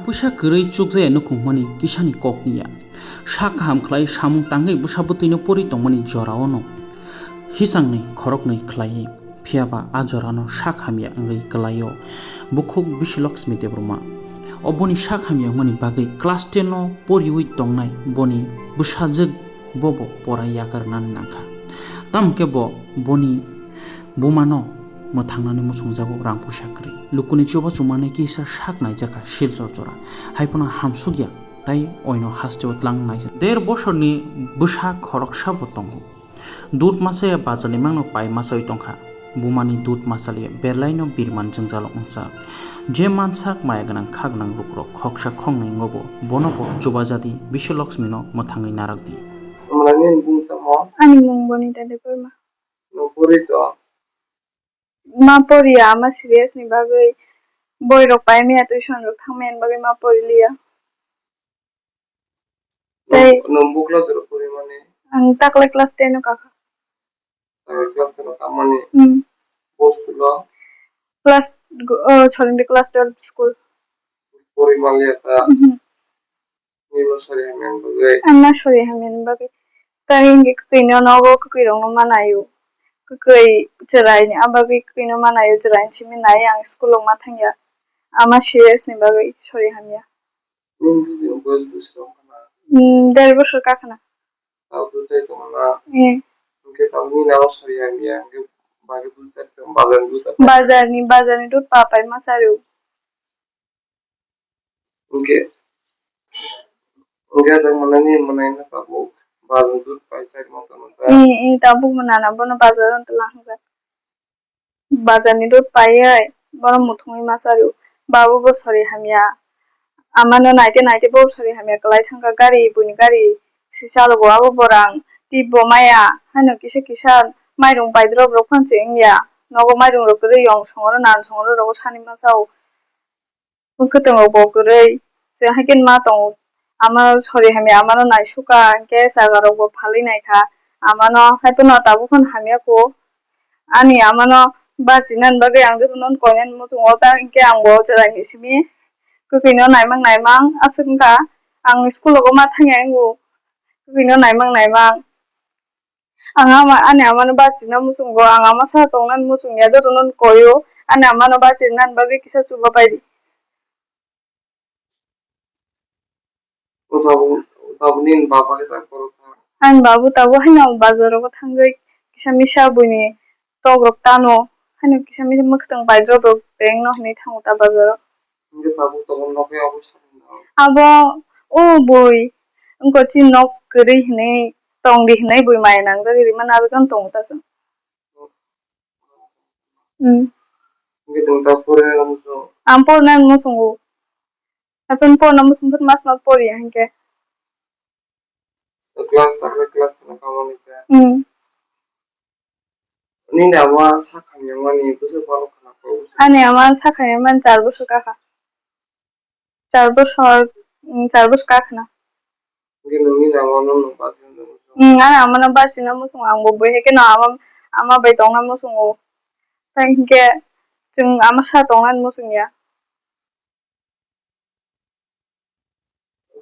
Pusa gărăi cukzaya nukhungmani kisani kokniya. Sak hamklai samung tangai busabutino pori tongmani jorao hisangni khoroknai khlai phiaba ajorano sak hamya angai klaio bukhuk Bishilakshmi Debruma. Oboni sak hamya mani bagai class 10 no poriwi tongnai boni busajak bobo porayakar nan nangkha. Tamke bo boni bumano motangnani muchungjago rang pusakri lukuni choba chumane kisa sak naijaka silchor jora haipona hamsugya tai oino hasteo tlang naija 1.5 bosorni busa khoroksa bo tongo dut masaya bazani mangno pai masai tongkha bumani dut masali berlaino birman jingjalok ungcha je mansak maya ganang khagnang rukrok khoksa khongnai ngobo bonobo chubajadi Bishilakshmi no mothangai narakdi Amalanin bungtamo Ani mungboni tadi perma. nopurito Ma pori ama serious ni bagai boy rok pai me tuition rok thangmen bagai ma pori liya. Tai nombukla jero puri mane ang takla class 10 kaka. class teno kamani postulo Class छोरी class 12 school. puri maliata nilo sari hamen bagai Anna sorry hamen bagai. Tai inge kino nogo kiro no manayu. Kukai cerai ni abagai kino manayu cerai chimi nai ang school ma thangya. Ama serious ni bagai sorry hamya. nindu jero bos busro kana 1.5 বছর কাকনা tabu tai tomana ke tamni na sari hamya ke bagi bulta বাজারনি দুধ Papai মাছারু ke ke ta manani manai na tabu bazan dut paisa moto mata tabu manana bono bazaron tulahanga bazarni দুধ পাইয়াই বড় মুথুই মাছারু বাবু বছরে হামিয়া আমানো নাইতে বছরে হামিয়া কলাই থাঙ্গা গাড়ি বুনি গাড়ি সিসালো বাবু বরাং টিবো মায়া হানো কিসা মাইরং বাইদ্রব rock ফানছে ইয়া নগো মাইরং rock রেয়ং সঙ্গর নান সঙ্গর rock Sunny মাসাও বুকতং বগरै যে হাইকেন মা তং আমার সরি হামিয়া আমানো নাইসুকা কে সাগারক ফালি নাইখা আমানো হাইতনো তাবুখন হামিয়াকো ani amano basinan bagai ang jutu non koinen mutung ota ke ang bo jera hisimi kukino naimang asungka ang school ko ma thangya ngu kukino naimang anga ani amano basina mutung go anga ma sa tongnan mutung ya jutu non koyo ani amano basinan bagai kisa chuba paidi tabu nin baba ke ta koro an babu tabu haina bazaro ko thangai kisa misa buni togrok tano haino kisa misa muktang baidro rok beng no hani thangu ta bazaro nge tabu tobon noke obusha abo o boy engko chinok geri hinai tongdi hinai boi mai nang jari man abekan tong ta sa nge tong ta pore muso ampor nan mo sungu apun por na mo sungut mas ma pori hanke class na kamani ka ni na wa sakhamya mani buso palo kana ko ani আমার শাখায় মান 4 বছর কাকা 4 বছর কাকা না nge no ni na wa no no pasin no muso ana amana basina mo sung ang bobo heke na ama bai tong na mo sungu thanke jung ama sa tong nan mo sungya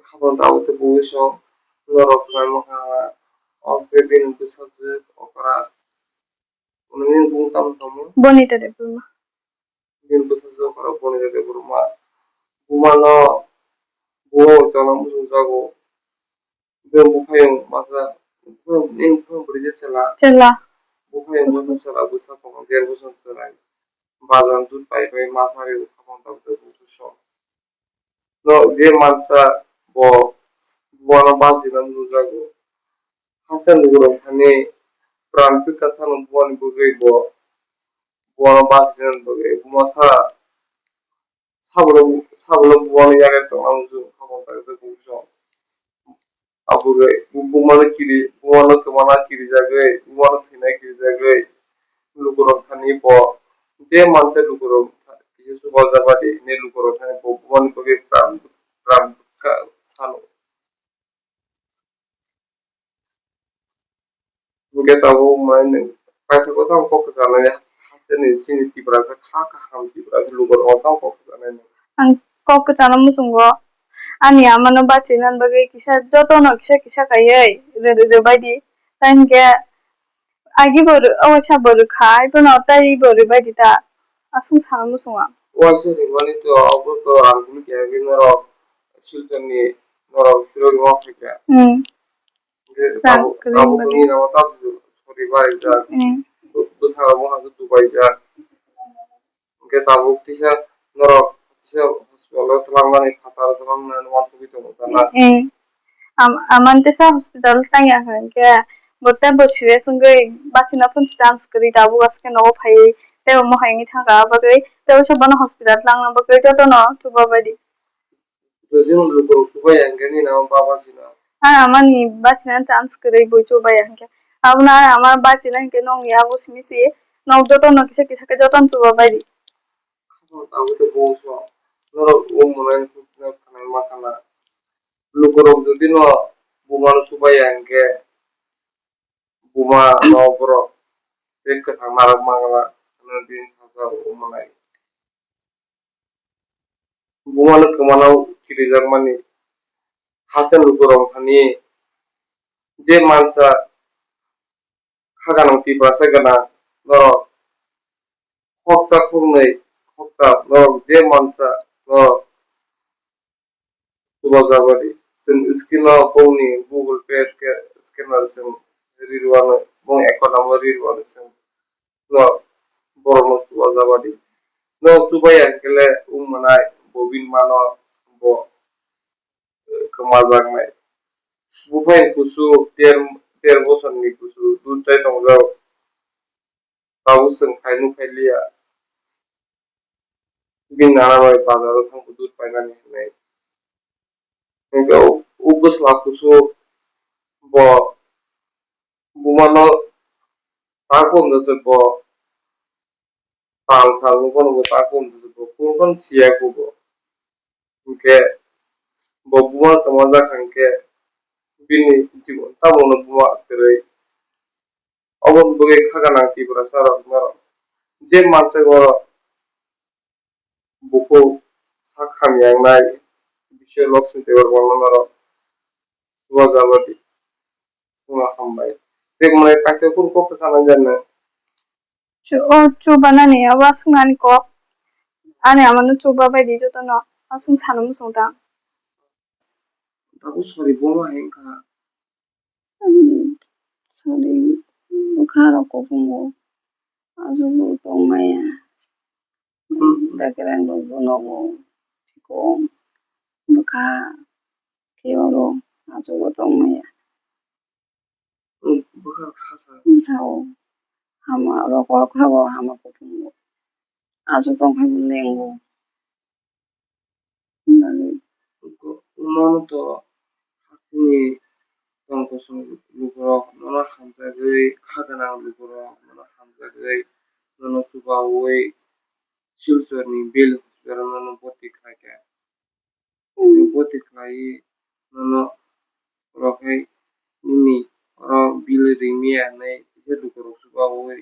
khabon ta ute buso loro khamo ka oke bin buso je okara unin bung tam tomu bonita de puma bin buso je okara boni de burma bumano buo tana muso jago ben bukayong masa nin ko bridge chela bukayong masa sala busa ko ger buso sala bazan dut pai masari khabon ta ute buso no je mansa bo buano basi nam nujago hasan luguro khane pran pika sanam buan bugai bo buano basi nan bugai masa sablo buano yaga to amju khabon ta ute buso abugai bumano to mana kiri jagai bumano thina kiri jagai luguro khane bo je mansa luguro kisu bajabadi ne luguro khane bo buan bugai pran ka salo Nge tabu main paitha ko tam ko kana ya hate ni chini tibra ka kha ka ham tibra lugor o tam ko kana kok kechana musungo ani amano bachi nan bagai kisa joto no kisa kayai re baidi tanke agi bor awasa bor khai bono tai bor baidi ta asung sana musunga wasiri mani to abuto angulu kaya noro sultani noro firogi Afrika tabu kuni nama tabu sorry bari ja besar mo hatu Dubai ja ke tabu tisa noro tisa hospital telang mani fatar telang mani wantu gitu mutana amante sa hospital tanya kan ke bote bosire sungai basina pun chance kari tabu aske no phai te mo hangi thaka bagai te sa bana hospital lang na bagai joto no tuba badi jadi nulu kuba yang gani nama baba sina amani basina chance kari boicho bayang ke abna amar basina ke nong ya bosmi si no joto no kisa ke joto tuba badi tabu to boso noro umunan kutna kana makana lukurok jadi no buman supaya yang ke buma no bro एक कथा मारक मांगला दिन सासा उमनाय बुमानो कमानाव किरिजार माने हासन लुगुरम थानि जे मानसा खागानाव तिब्रासा गना न हक्सा खुरनै हक्ता न जे मानसा न सुबाजाबादि जों स्किनाव बौनि गुगल पे स्केनार जों रिरवानो बं एकाउन्टाव रिरवानो जों न बरनो सुबाजाबादि no subaya kele umanai bobin mano bo kemajangnai bukan kusu ter bosan ni kusu duntai tongjau tahu seng kainu kailia bin narawai bazaro tang udut painani nai engkau ubus la kusu bo bumano takum dase bo tal sal bukan bo takum dase bo kurban siaku bo engke bo buman kemaja kangke bini জীবন তামনো বুয়া করে অবন বগে খাগানা কি বড় সারা মর যে মানসে বড় বুকো সাখাম ইয়াংনাই বিশ্বের লক্ষ্য দেওয়ার বর্ণনার সুয়াজাবাদি সুনা খামবাই দেখ মনে কাকে কোন করতে চানা জানে coba nani awas ngani ko ani amano coba baidi joto no asung sana musungta তাকু সরি বলো হেঙ্কা sorry bukhara ko fungo azubu tongmaya dakiran bono mo ko bukha keoro azubu tongmaya বুকা খাসা sao hama roko khabo hama ko fungo azu tong khai lengo উন্নয়ন তো হাতিনি তংকসং লুকরক ননা খামজাগৈ খাগানা লুকরক ননা খামজাগৈ ননা সুবা ওই শিলচরনি bell hospital ননা ভর্তি খাইকে ভর্তি খাই ননা রkai ini orang bil rimia nai isa lukuro suba woi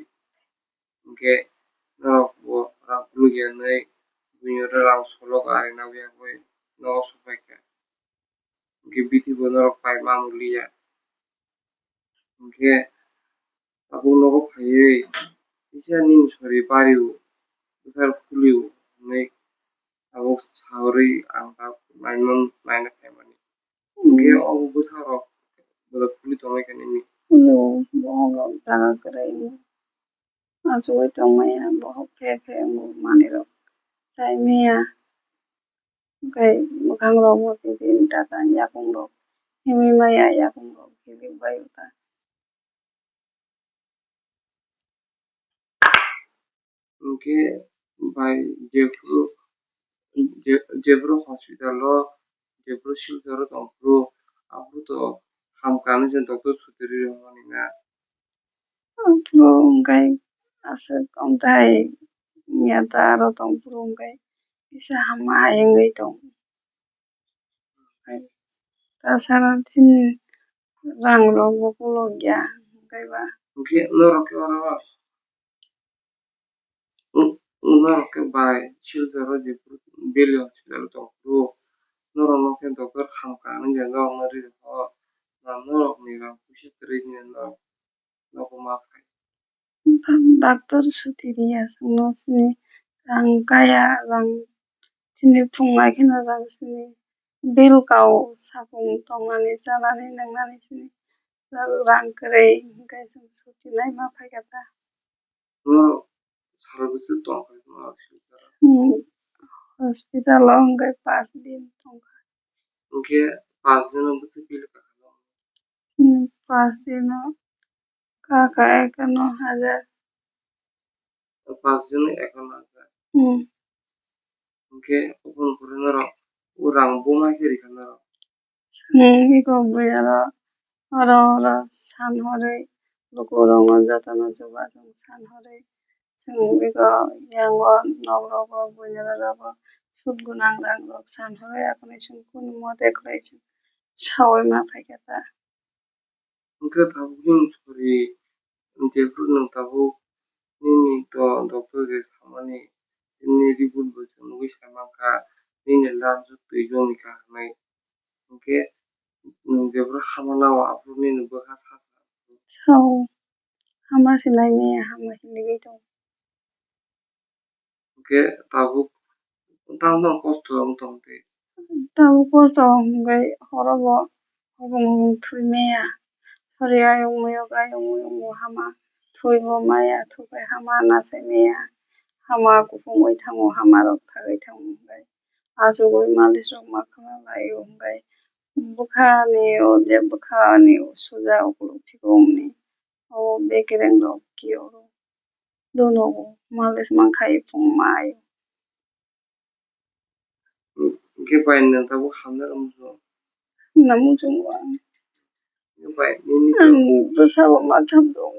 ke norok bo orang puluh nai bunyo orang solok ari na biang woi no subai ke biti bo norok pai mamulia ke aku nogo pai isa nin sori pariu besar puliu nai aku sauri angka main family ke aku besar bola puli tomai kan ini lo bohong jaga krai azu tongmaya bohong fe mo maniro sai mia kai mukhang ro mo tin ta tan yakung ro himi maya yakung ro himi bayuta ke by Jeffro hospital lo Jeffro Silchar tongpro aku to hamkani sen doktor suteri romani na pro kai ase kong tai nya ta ro tong pro kai isa hama yengai tong ta saran sin rang ro bokulo ya kai ba ke loro ke oro loro ke by Silchar Jeffro beli hospital dokru noro no ke dokter hamka nge no ngari ho na noro ni ra pushi tri ni no ko ma kai Doctor sutiriya no sini rang kaya rang sini fungai kena rang sini bil kau sapung tongani jalani nangani sini rang kere hingkai sing sutinai ma pai kata noro sarabisi tongkai no hospital hospital lo hingkai 5 दिन tongka ke 5 दिन bisi beli ka 5 दिन kaka ekano hajar 5 दिन এখন আছে ke upon puri noro urang buma kiri kan noro iko buyaro oro oro san hore lukurong jatano chuba san hore sing iko yango norogo buyaro sud gunang rang rok san hore akoni sing kun mo deklai sing sawai ma pai kata ke tabu jung suri jefru nang tabu nini to doktor ge samani ini ribut bese mugi samangka nini lanjut tujuan nikah nai ke jefru hamana wa apru nini bekas hasa saw hama sinai me hama hinigi to ke tabu tang tang kosto tong te tabu kosto ngai horobo hobong thui meya sori ayong muyo hama thui bo maya thupai hama nasai meya hama kupungoi thango hama rok thagai thango ngai asugoi malis rok ma khama layo ngai bukhani o je bukhani o suja okulu phigongni o bekireng rok kioro dono malis mangkhai phung mayo ke pain nang tabu hamna ramso namu chungwa ke pain nini to ang busabo matham dong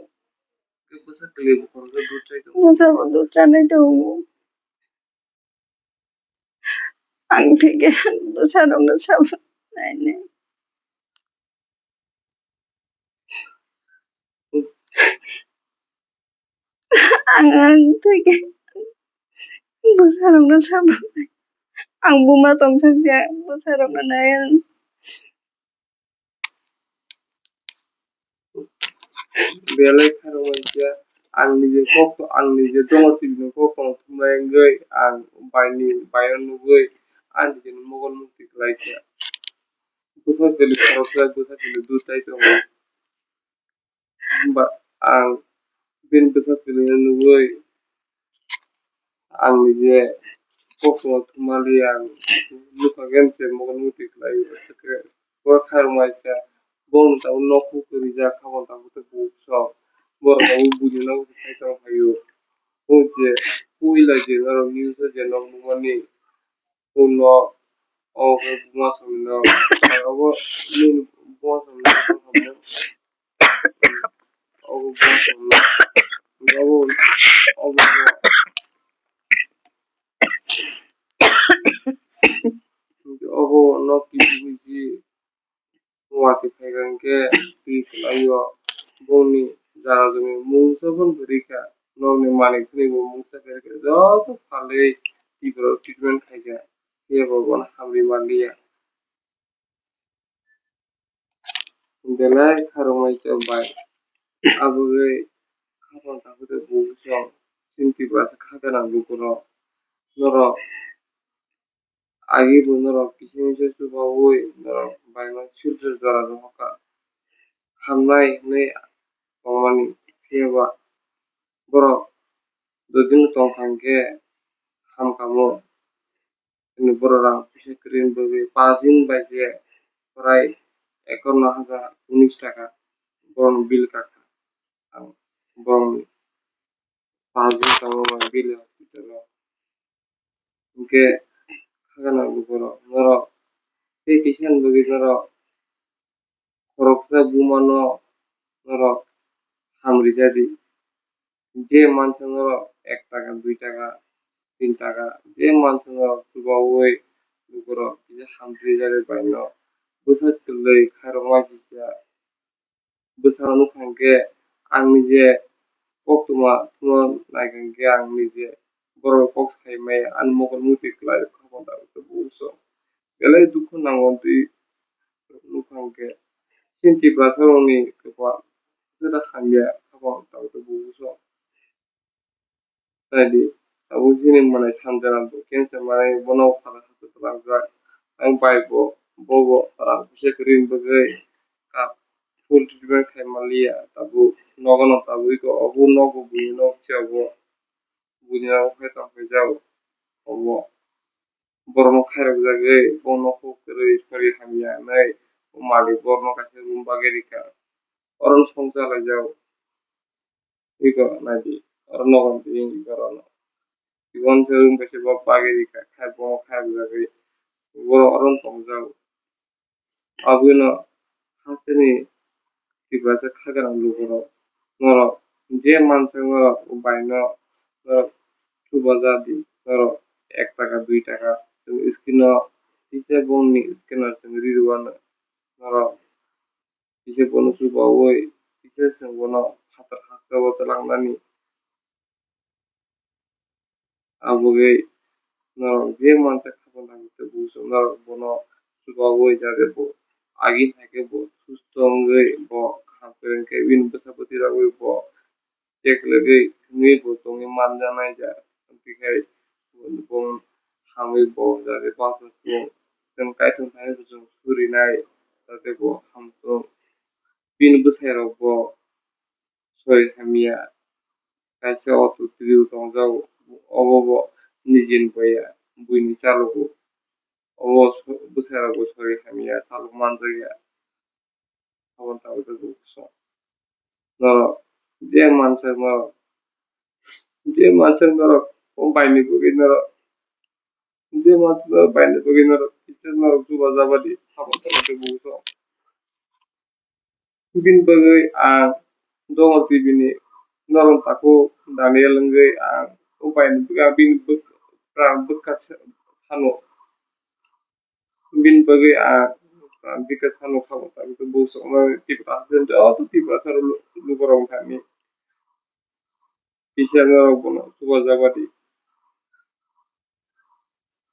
ke pasa kle bukhor ke dutai to busabo duchanai dong ang thige busarong na sab nai ne ang thige busarong na sab ang buma tong sangja busarong na nayan belai kharo maija ang nije kok ang nije dongo tigno kok thumai ngai ang baini bayon nugoi ang nije mogol mukti klaika busa kele kharo kla busa kele dutai to ba ang bin busa kele nugoi ang nije kok thumali ang luka gente mogol mukti klai sakre ko kharo maija bon ta unokku kuri ja khabon ta buta bukso bor ta ubudi na khai ta hayo oje puila je naro news je no mani uno o buma samno abo nin buma samno o buma samno abo abo abo no kiji wati phagange pis ayo boni jara jumi mungsa bon berika nongni manik ni mungsa berika joto phale tibro treatment khaiga ye bon hamri malia belai kharomai chobai abuge khabon tabude bugso sinti ba khagana bukuro noro agi bu noro kisimise suba oi noro baima childre dara hoka hamnai nei mani fieba boro dodin tongkangke hamkamo ini borora pise krin bagi 5 दिन baje প্রায় 51,019 টাকা বরং বিল কাটা বরং 5 दिन কামো বিল hospital কে খাগানা গুবর নর তে কিষান বগি নর খরকসা বুমানো নর হামরি জাদি যে মানছ নর 1 টাকা 2 টাকা 3 টাকা যে মানছ নর সুবা ওই গুবর যে হামরি জাদি পাইনো বুঝত লই খারো মাজিসা বুঝানো খাঙ্গে आंनि जे कक्टमा तुमा नायखांगे आंनि जे बर' कक्स खायमाय आं मगल मुति habang tayo sa buso. Kailan dukho nangonti lukangke. Sinti basaroni kapa sira hanya habang tayo sa buso. Tadi abu sini mana sanjaran to kensa mana bono para hatu talaga ang baibo bobo para bisa kirim bagai ka full treatment kay malia tabu nogono tabu ko abu nogo buino chabo bunya ko ta ko jaw obo borno khairok jage bono ko kere sori hamya nai mali borno kache rumba gerika oron songsa jaw iko nadi orno kon ting gorono igon serum kache bappa gerika khai bono khairok jage boro oron tongjaw abuno hasini tibaja khagaran lugoro ngoro je manse ngoro baino ngoro tubaja di ngoro 1 টাকা 2 টাকা skino ise bonni skino sengri ruwana ngoro ise bono suba woi ise seng bono hatar hatta bota langnani abuge ngoro je manse khabon langse buso ngoro bono suba woi jage bo agi থাকে bo susto ngai bo khaseng ke bin besapati ragoi bo teklege ni bo tongi manja nai ja tikai bon hamil bo jage pasu to sen kaitung thai bo suri nai tate bo hamso bin besero bo soi hamia kaise otu triu tongjao obo bo nijin boya buini chalugo obo besero bo soi hamia saluk manjaya habon tabu so no je manse no je manse no kompai ni ko no je manse no pai ni ko no itse no tuba zabadi habon tabu so bin bagai ang dongo tibini noron tako Daniel ngai ang kompai ni buka bin bekas sano bin bagai ang bekas sano habon tabu so no tiba sente auto tiba saro lukorong kami bisa ngoro bono tuba zabadi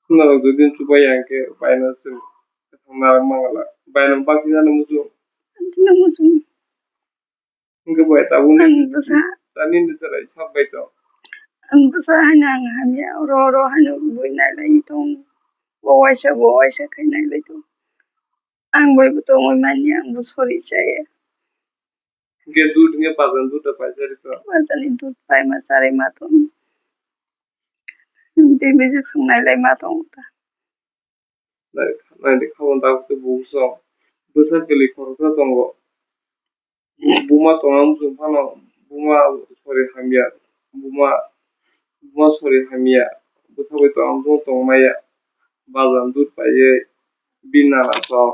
ngoro gudin tuba yanke baina sim nara mangala baina baksina musu Antina musu nga boy tabuni an basa tanin de sara sabai to an basa hanyang hamya ro hanu buina lai tong bo waisa kai nai lai tong ang boy buto mo manya ang busori saya nge dud nge pazan dud ta paisari to wazani dut pai ma sare ma tong de beje sung nai lai ma tong ta na de khawon ta to buso busa keli korta tongo buma tongam sum phano buma sori hamia buma buma sori hamia busa boy to am to maya bazan dud paye bina la to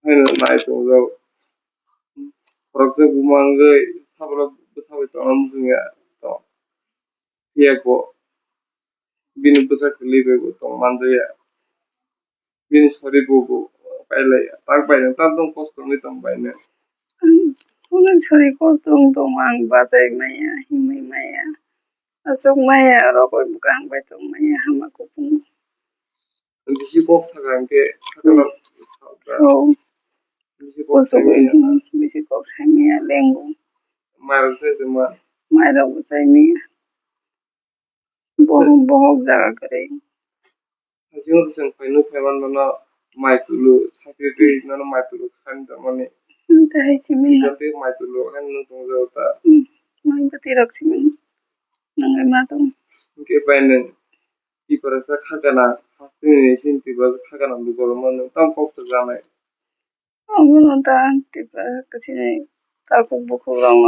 haino nai to go korta buma ngai sabra busa boy to am sunga to yego bini busa keli be to mandaya bini sori bubu pailai tak pailai tak dong kosto ngi tong pailai Kuna sori ko tong tong ang bazai maya himai maya asok maya ro ko bukang bai tong maya hama ko pung disi kok sagangke kakala so disi ko kok so ko semia bisi ko sai maya lengo maral se ma mai ro ko sai maya bohok jaga kare hajion sen painu paiman mana mai tulu sakete nana mai tulu khan ta mane ta hai simin jate mai tulu han no tong jota mai pati rak simin nangai ma tong ke painen ki parasa khagana hasini sin ti ba khagana du goro man tam kok ta janai abono ta tipa kasine ta ko buku rong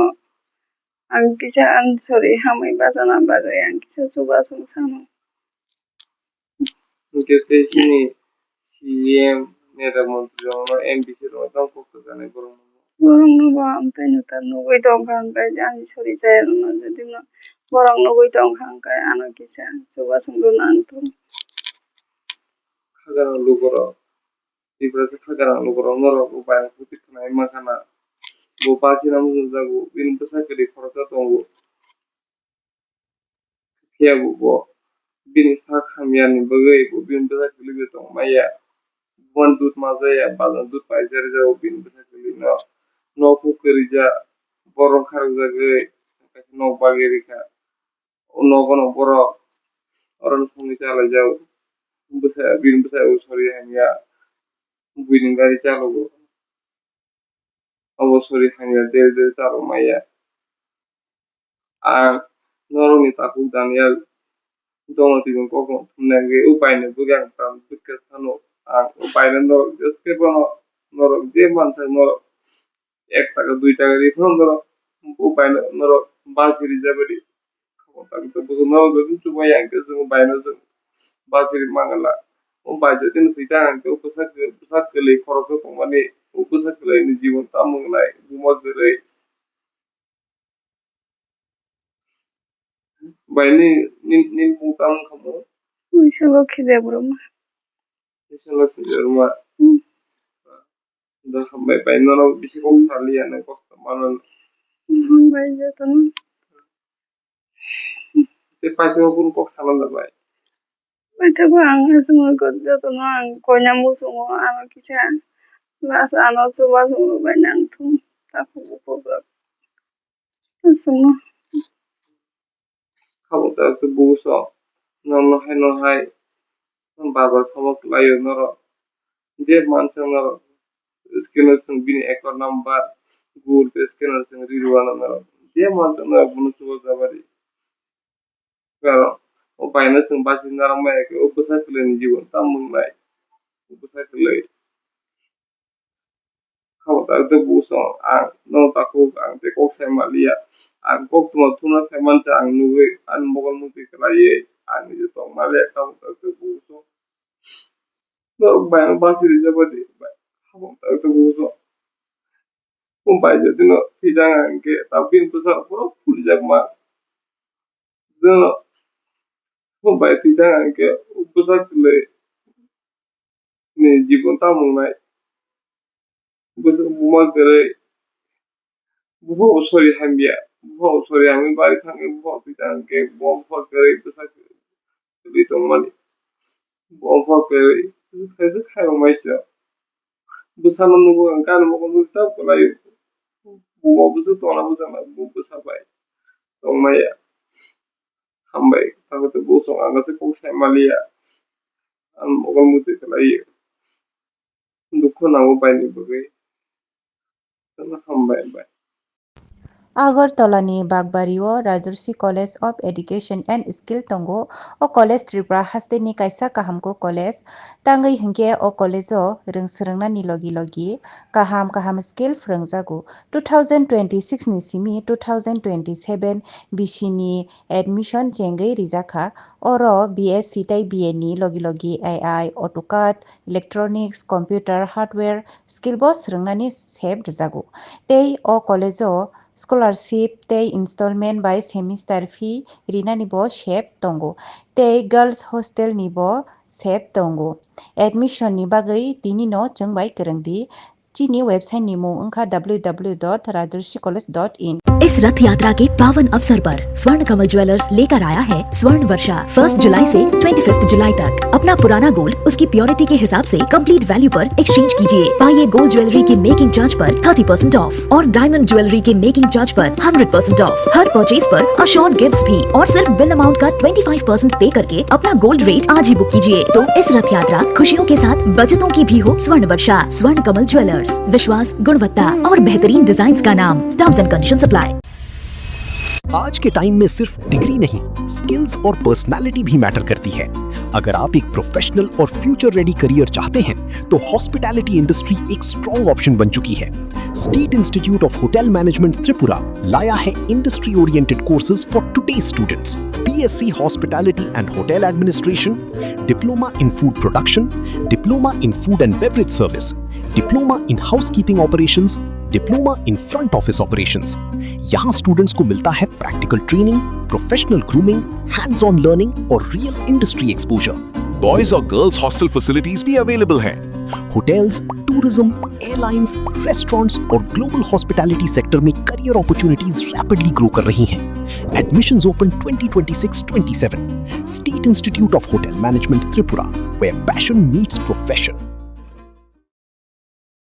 ang kisa an sori hamai bazana bagai ang kisa chuba sung sano ke te sini CM nera mantri no MBC ro tam kok ta janai goro borong no ba am tai no tar no goi dong khang kai ani sori jai no jadi no borong no goi dong khang kai ano kisa chuba sung do nang tu khagana lu goro ti parasa khagana lu goro noro upai puti khana ima khana bo pasi namu jago bin pesa kedi khorota tongo kia bu bo bini sak hamyani bagai bin besak kili tong maya bon dut mazaya bazan dut paijar jao bin besak kili no pukerija borong kharja gai no bagerika no kono boro oran suni chala jao bin besak usori hamya bin gari chalo অবসরই hamya del chalo maya R নরমি তাকু Daniyal domating koko nage upayne bugang tam dukka sano R upayne nor eske kono nor je mansa nor 1 টাকা 2 টাকা দিয়ে phone ধরো upayne nor basiri jabari tak to bugo no do chuma yang ke sung bayno sung basiri mangala bajo tin pita ang ke upasak kele khoroko komane upasak kele ni জীবন tamung nai bumos dere bayni nin mutam khamo Solo খিদে broma. Isang siguro da sampai pa no bisi ko sali ano ko manon Bay jatan. te pa ko pun ko salan da bay Bay ta ba ang sumo ko jatan ang ko nyamu sumo ano kisa. Las ano suba sumo bay nang tum. Ta ko ba. Sumo. khamo ta to buso no hai baba sabak layo no je mansa no skinner sing bini ekor number gul te skinner sing rirwana no je mansa no bunu suba da bari karo o paina sing basi narama ke o kusa kule ni জীবন tamung nai o kusa kule khamo ta to buso ang no ta ko ang te ko se malia ang ko tuma tuna se mansa ang nuwe an mogol muti kalaye ang ni to malia khamo ta to buso no bayang basiri jabadi khamo ta to buso kumpai jadi no hidangan ke tapi besar pura puli jagma no kumpai hidangan ke besar kule ni জীবন tamung nai besar bumal kere buho usori hambia buho usori hami bari thange buho hidangan ke buho kere besar kule to mani buho kere kaise khayo maisya besar nugo kan mo ko tab kolai buho besar to na besar na buho besar bai to maya hambai tahu tu buso anga se ko sai malia am mogol muti kalaye dukho na mo bai ni bagai sana hambai bai আগরতলানি বাগবাড়িও Rajarshi college of education and skill তঙ্গো ও college Tripura হাস্তেনি কাইসা কাহামকো college তাঙ্গै হিংke ও কলেজো रोंसोरोंनानि लगी लगी kaham स्किल फोरोंजागु 2026 नि सिमि 2027 बिसिनि एडमिशन जेंगै रिजाखा अरो बीएससी ताई बीए नि लगी AI AutoCAD electronics computer hardware skill बो सोरोंनानि सेब रिजागु तै ओ कलेजो स्कॉलरशिप ते इंस्टॉलमेंट बाय सेमिस्टर फी रिनानि बो शेप तंगो ते गर्ल्स हॉस्टल नि बो शेप तंगो एडमिशन नि बागै तिनि नो जोंबाय गोरोंदि चीनी वेबसाइट नि मुं उनखा www.rajarsicollege.in। इस रथ यात्रा के पावन अवसर पर स्वर्ण कमल ज्वेलर्स लेकर आया है स्वर्ण वर्षा 1 जुलाई से 25 जुलाई तक। अपना पुराना गोल्ड उसकी प्योरिटी के हिसाब से कंप्लीट वैल्यू पर एक्सचेंज कीजिए। पाइए गोल्ड ज्वेलरी के मेकिंग चार्ज पर 30% ऑफ और डायमंड ज्वेलरी के मेकिंग चार्ज पर 100% ऑफ। हर परचेज पर अशोर्ड गिफ्ट्स भी और सिर्फ बिल अमाउंट का 25% पे करके अपना गोल्ड रेट आज ही बुक कीजिए। तो इस रथ यात्रा खुशियों के साथ बचतों की भी हो। स्वर्ण वर्षा स्वर्ण कमल ज्वेलर्स, विश्वास, गुणवत्ता और बेहतरीन डिजाइन का नाम। Terms and conditions apply. आज के टाइम में सिर्फ डिग्री नहीं, स्किल्स और पर्सनालिटी भी मैटर करती है। अगर आप एक प्रोफेशनल और फ्यूचर रेडी करियर चाहते हैं तो हॉस्पिटैलिटी इंडस्ट्री एक स्ट्रॉन्ग ऑप्शन बन चुकी है। State institute of hotel management Tripura लाया है industry oriented courses for today's students. BSc hospitality and hotel administration, diploma in food production, diploma in food and beverage service, diploma in housekeeping operations, diploma in front office operations. यहाँ students को मिलता है practical training, professional grooming, hands on learning और real industry exposure. Boys और girls hostel facilities भी available हैं। Hotels, tourism, airlines, restaurants और global hospitality sector में career opportunities rapidly ग्रो कर रही हैं। Admissions open 2026-27. State Institute of Hotel Management Tripura, where passion meets profession.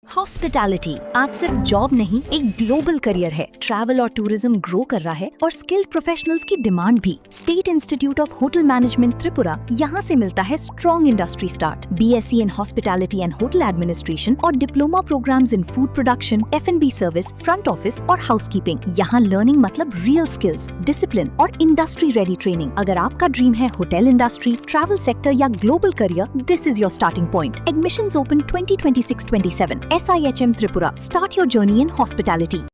Hospitality आज सिर्फ जॉब नहीं, एक ग्लोबल करियर है। ट्रैवल और टूरिज्म ग्रो कर रहा है और स्किल्ड प्रोफेशनल्स की डिमांड भी। State institute of hotel management Tripura, यहाँ से मिलता है strong industry start, BSc in hospitality and hotel administration और diploma programmes in food production, F&B service, front office और हाउसकीपिंग। यहाँ लर्निंग मतलब रियल स्किल्स, डिसिप्लिन और इंडस्ट्री रेडी ट्रेनिंग। अगर आपका ड्रीम है होटल इंडस्ट्री, ट्रैवल सेक्टर या global career, this is your starting point. Admissions open 2026-27. SIHM Tripura. Start your journey in hospitality.